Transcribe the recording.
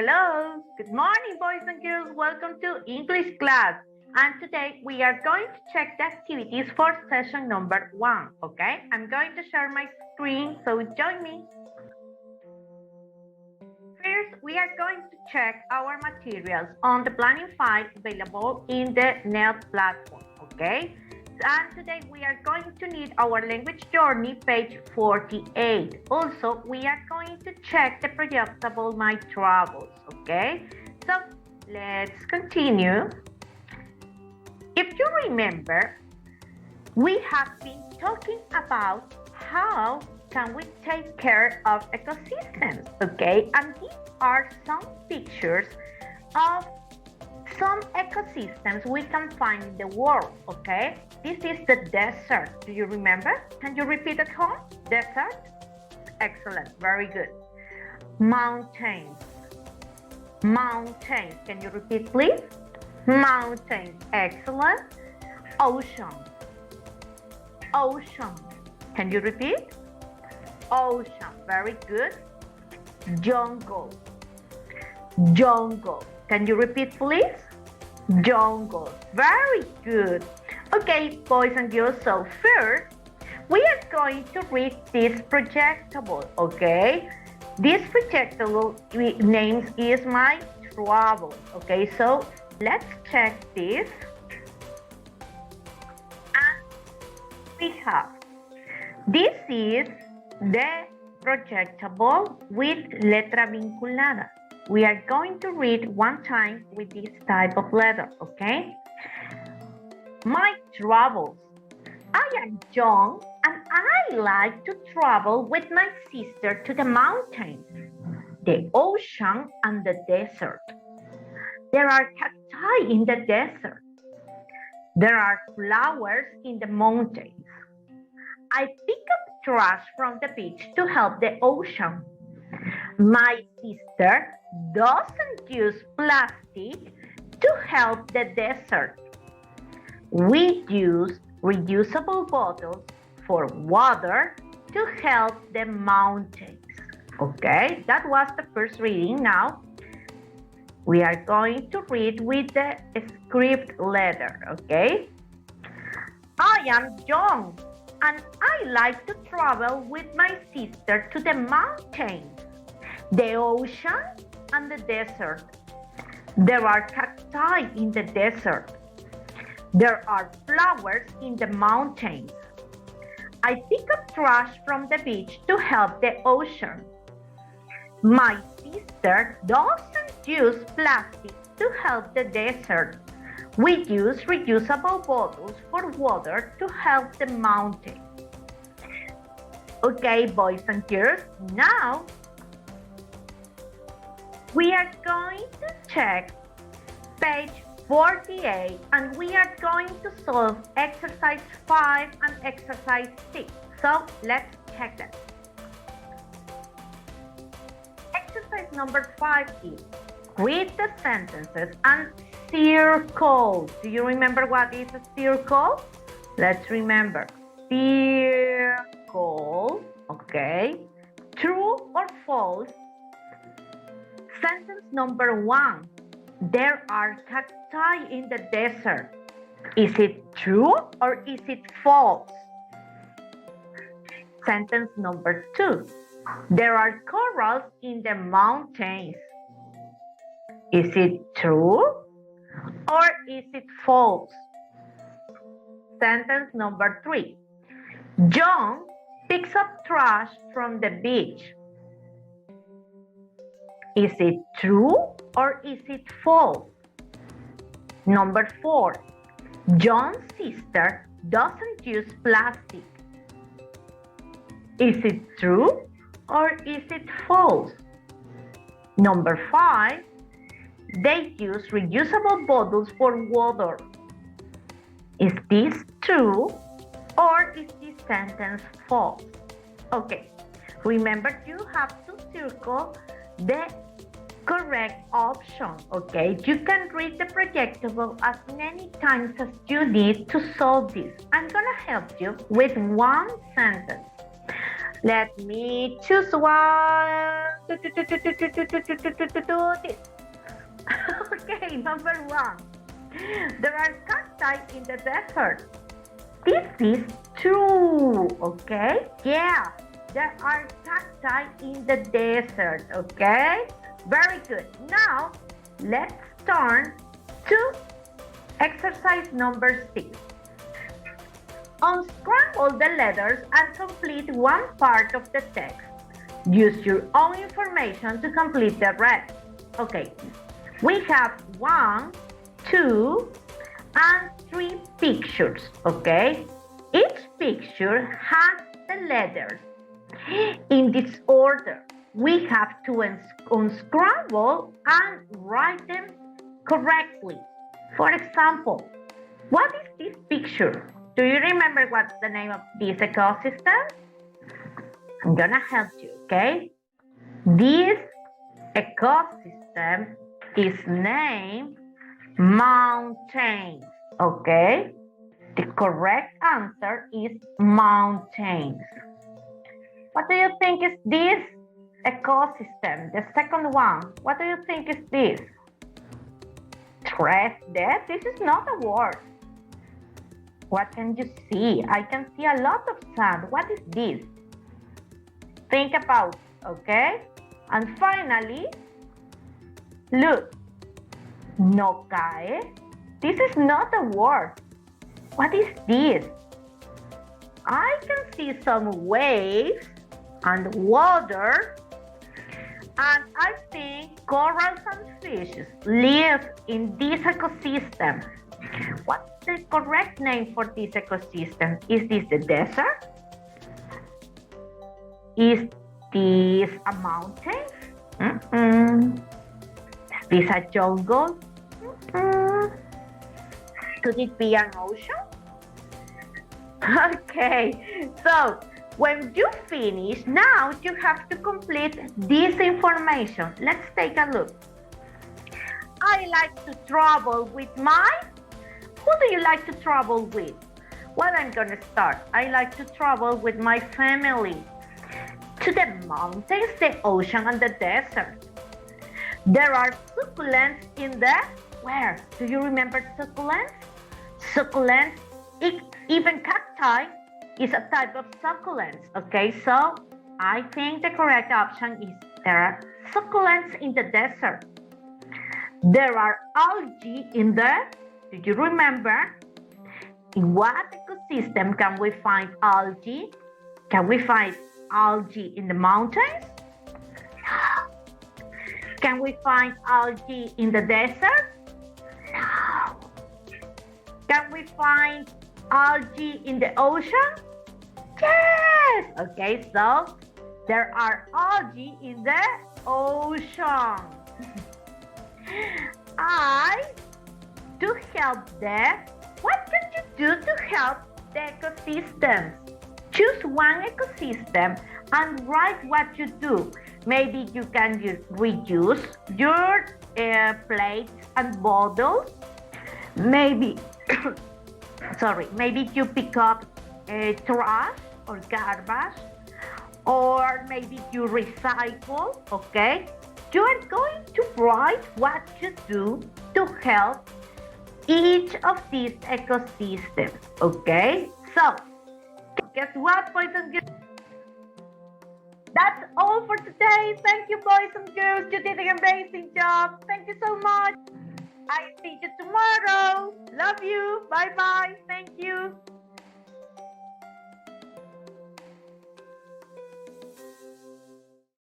Hello. Good morning, boys and girls. Welcome to English class. And today we are going to check the activities for session number 1. Okay, I'm going to share my screen, so join me. First, we are going to check our materials on the planning file available in the NET platform. Okay. And today we are going to need our language journey, page 48. Also, we are going to check the projectable My Travels, okay? So, let's continue. If you remember, we have been talking about how can we take care of ecosystems, okay? And these are some pictures of some ecosystems we can find in the world, okay? This is the desert. Do you remember? Can you repeat at home? Desert? Excellent. Very good. Mountains. Mountains. Can you repeat, please? Mountains. Excellent. Ocean. Ocean. Can you repeat? Ocean. Very good. Jungle. Jungle. Can you repeat, please? Jungle. Very good. Okay, boys and girls, so first, we are going to read this projectable, okay? This projectable name is My Travels, okay? So, let's check this. And we have, this is the projectable with letra vinculada. We are going to read one time with this type of letter, okay? My travels. I am young and I like to travel with my sister to the mountains, the ocean and the desert. There are cacti in the desert. There are flowers in the mountains. I pick up trash from the beach to help the ocean. My sister doesn't use plastic to help the desert. We use reusable bottles for water to help the mountains. Okay, that was the first reading. Now, we are going to read with the script letter, okay? I am young and I like to travel with my sister to the mountains, the ocean and the desert. There are cacti in the desert. There are flowers in the mountains. I pick up trash from the beach to help the ocean. My sister doesn't use plastic to help the desert. We use reusable bottles for water to help the mountains. Okay, boys and girls, now we are going to check page 48 and we are going to solve exercise 5 and exercise 6. So let's check them. Exercise number 5 is read the sentences and circle. Do you remember what is a circle? Let's remember. Circle. Okay. True or false? Sentence number 1. There are cacti in the desert. Is it true or is it false? Sentence number 2. There are corals in the mountains. Is it true or is it false? Sentence number 3. John picks up trash from the beach. Is it true or is it false? Number 4. John's sister doesn't use plastic. Is it true or is it false? Number 5. They use reusable bottles for water. Is this true or is this sentence false? Okay, remember you have to circle the correct option, okay? You can read the projectable as many times as you need to solve this. I'm gonna help you with one sentence. Let me choose one. this. Okay, number 1. There are cacti in the desert. This is true, okay? Yeah, there are cacti in the desert, okay? Very good. Now, let's turn to exercise number 6. Unscramble the letters and complete one part of the text. Use your own information to complete the rest. Okay, we have 1, 2, and 3 pictures, okay? Each picture has the letters in this order. We have to unscramble and write them correctly. For example, what is this picture? Do you remember what's the name of this ecosystem? I'm gonna help you, okay? This ecosystem is named mountains, okay? The correct answer is mountains. What do you think is this ecosystem? The second one, what do you think is this? That this is not a word. What can you see? I can see a lot of sand. What is this? Think about, okay? And finally, look, no cae. This is not a word. What is this? I can see some waves and water, and I think corals and fishes live in this ecosystem. What's the correct name for this ecosystem? Is this the desert? Is this a mountain? Is this a jungle? Could it be an ocean? Okay, so when you finish, now you have to complete this information. Let's take a look. I like to travel with my... Who do you like to travel with? Well, I'm gonna start. I like to travel with my family to the mountains, the ocean, and the desert. There are succulents in the... Where? Do you remember succulents? Succulents, even cacti is a type of succulents, okay? So I think the correct option is there are succulents in the desert. There are algae in the... Do you remember? In what ecosystem can we find algae? Can we find algae in the mountains? Can we find algae in the desert? No. Can we find algae in the ocean? Yes! Okay, so there are algae in the ocean. To help them, what can you do to help the ecosystems? Choose one ecosystem and write what you do. Maybe you can reuse your plates and bottles. Maybe, maybe you pick up trash or garbage, or maybe you recycle, okay? You are going to write what you do to help each of these ecosystems, okay? So, guess what, boys and girls? That's all for today. Thank you, boys and girls. You did an amazing job. Thank you so much. I see you tomorrow. Love you. Bye-bye. Thank you.